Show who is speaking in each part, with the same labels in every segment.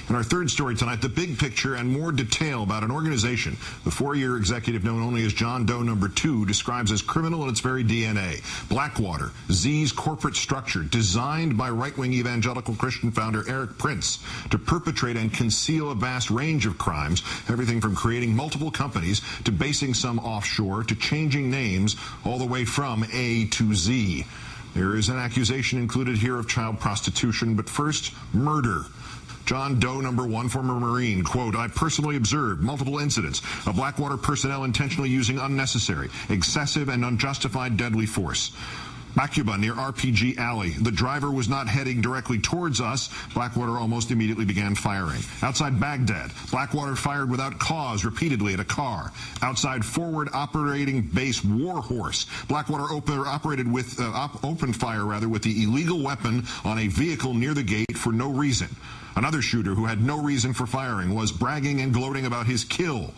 Speaker 1: In our third story tonight, the big picture and more detail about an organization the four-year executive known only as John Doe No. 2 describes as criminal in its very DNA. Blackwater, Z's corporate structure designed by right-wing evangelical Christian founder Eric Prince to perpetrate and conceal a vast range of crimes, everything from creating multiple companies to basing some offshore to changing names all the way from A to Z. There is an accusation included here of child prostitution, but first, murder. John Doe No. 1, former Marine, quote, I personally observed multiple incidents of Blackwater personnel intentionally using unnecessary, excessive, and unjustified deadly force. Bakuba near RPG Alley. The driver was not heading directly towards us. Blackwater almost immediately began firing. Outside Baghdad, Blackwater fired without cause repeatedly at a car. Outside forward operating base Warhorse, Blackwater opened fire with the illegal weapon on a vehicle near the gate for no reason. Another shooter who had no reason for firing was bragging and gloating about his kill.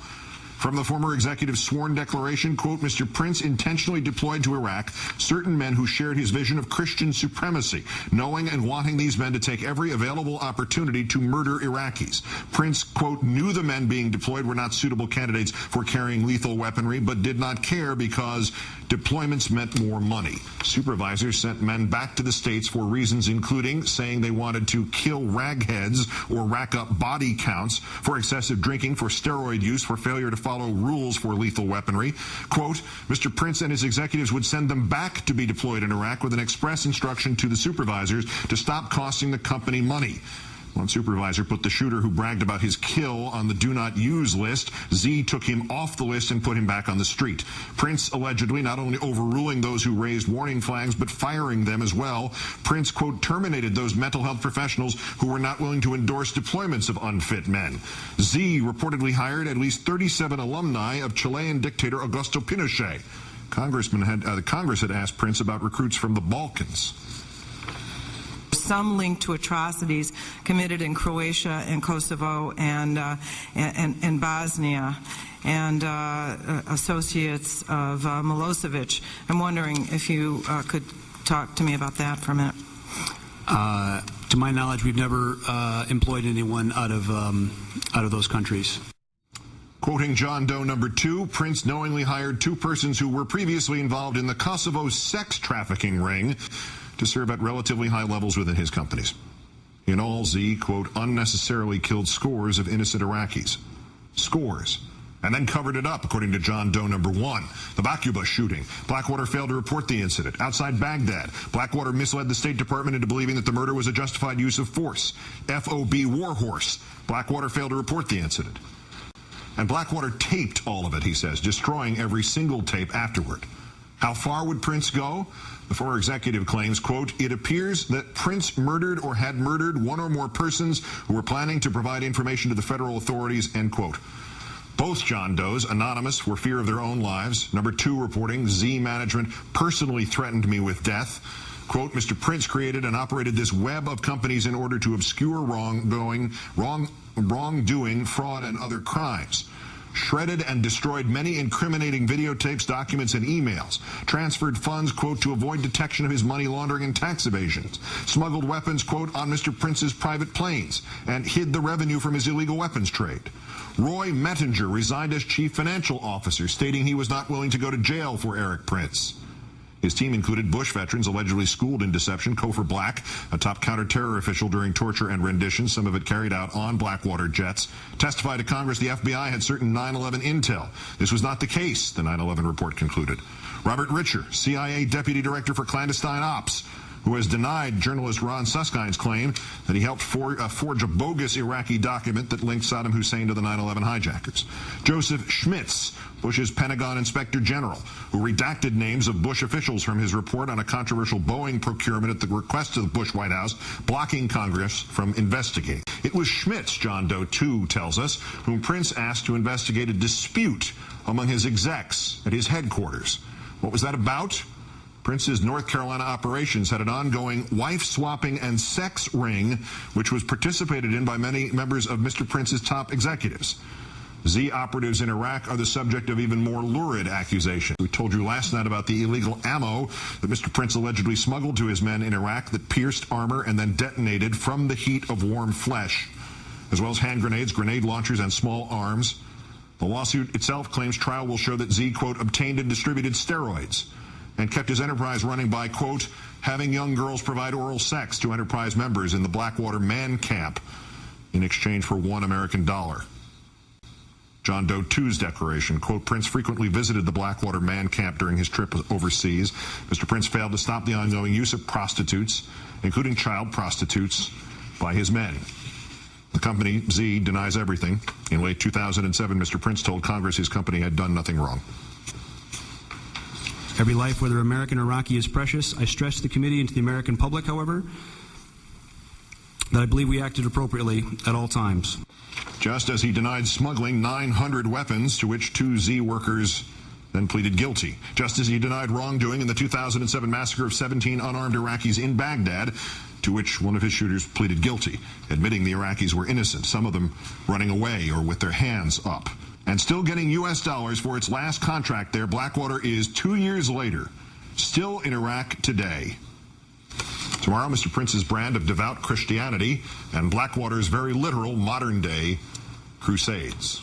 Speaker 1: From the former executive's sworn declaration, quote, Mr. Prince intentionally deployed to Iraq certain men who shared his vision of Christian supremacy, knowing and wanting these men to take every available opportunity to murder Iraqis. Prince, quote, knew the men being deployed were not suitable candidates for carrying lethal weaponry, but did not care because deployments meant more money. Supervisors sent men back to the States for reasons including saying they wanted to kill ragheads or rack up body counts, for excessive drinking, for steroid use, for failure to follow rules for lethal weaponry. Quote, Mr. Prince and his executives would send them back to be deployed in Iraq with an express instruction to the supervisors to stop costing the company money. One supervisor put the shooter who bragged about his kill on the do not use list. Z took him off the list and put him back on the street. Prince allegedly not only overruling those who raised warning flags, but firing them as well. Prince, quote, terminated those mental health professionals who were not willing to endorse deployments of unfit men. Z reportedly hired at least 37 alumni of Chilean dictator Augusto Pinochet. The Congress had asked Prince about recruits from the Balkans.
Speaker 2: Some linked to atrocities committed in Croatia and Kosovo and Bosnia, and associates of Milosevic. I'm wondering if you could talk to me about that for a minute.
Speaker 3: To my knowledge, we've never employed anyone out of those countries.
Speaker 1: Quoting John Doe No. 2, Prince knowingly hired two persons who were previously involved in the Kosovo sex trafficking ring to serve at relatively high levels within his companies. In all, Z, quote, unnecessarily killed scores of innocent Iraqis. Scores. And then covered it up, according to John Doe No. 1. The Bakuba shooting. Blackwater failed to report the incident. Outside Baghdad, Blackwater misled the State Department into believing that the murder was a justified use of force. FOB Warhorse. Blackwater failed to report the incident. And Blackwater taped all of it, he says, destroying every single tape afterward. How far would Prince go? The former executive claims, quote, it appears that Prince murdered or had murdered one or more persons who were planning to provide information to the federal authorities, end quote. Both John Does, anonymous for fear of their own lives. Number 2 reporting, Z management personally threatened me with death. Quote, Mr. Prince created and operated this web of companies in order to obscure wrongdoing, fraud, and other crimes. Shredded and destroyed many incriminating videotapes, documents, and emails. Transferred funds, quote, to avoid detection of his money laundering and tax evasions. Smuggled weapons, quote, on Mr. Prince's private planes, and hid the revenue from his illegal weapons trade. Roy Mettinger resigned as chief financial officer, stating he was not willing to go to jail for Eric Prince. His team included Bush veterans allegedly schooled in deception, Cofer Black, a top counterterror official during torture and rendition, some of it carried out on Blackwater jets, testified to Congress the FBI had certain 9/11 intel. This was not the case, the 9/11 report concluded. Robert Richer, CIA Deputy Director for Clandestine Ops, who has denied journalist Ron Suskind's claim that he helped forge a bogus Iraqi document that linked Saddam Hussein to the 9/11 hijackers. Joseph Schmitz, Bush's Pentagon Inspector General, who redacted names of Bush officials from his report on a controversial Boeing procurement at the request of the Bush White House, blocking Congress from investigating. It was Schmitz, John Doe 2 tells us, whom Prince asked to investigate a dispute among his execs at his headquarters. What was that about? Prince's North Carolina operations had an ongoing wife-swapping and sex ring, which was participated in by many members of Mr. Prince's top executives. Z operatives in Iraq are the subject of even more lurid accusations. We told you last night about the illegal ammo that Mr. Prince allegedly smuggled to his men in Iraq that pierced armor and then detonated from the heat of warm flesh. as well as hand grenades, grenade launchers, and small arms. The lawsuit itself claims trial will show that Z, quote, obtained and distributed steroids and kept his enterprise running by, quote, having young girls provide oral sex to enterprise members in the Blackwater man camp in exchange for $1 American. John Doe 2's declaration, quote, Prince frequently visited the Blackwater man camp during his trip overseas. Mr. Prince failed to stop the ongoing use of prostitutes, including child prostitutes, by his men. The company, Z, denies everything. In late 2007, Mr. Prince told Congress his company had done nothing wrong.
Speaker 3: Every life, whether American or Iraqi, is precious. I stress to the committee and to the American public, however, that I believe we acted appropriately at all times.
Speaker 1: Just as he denied smuggling 900 weapons, to which 2 Z workers then pleaded guilty. Just as he denied wrongdoing in the 2007 massacre of 17 unarmed Iraqis in Baghdad, to which one of his shooters pleaded guilty, admitting the Iraqis were innocent, some of them running away or with their hands up. And still getting U.S. dollars for its last contract there, Blackwater is 2 years later, still in Iraq today. Tomorrow, Mr. Prince's brand of devout Christianity and Blackwater's very literal modern-day crusades.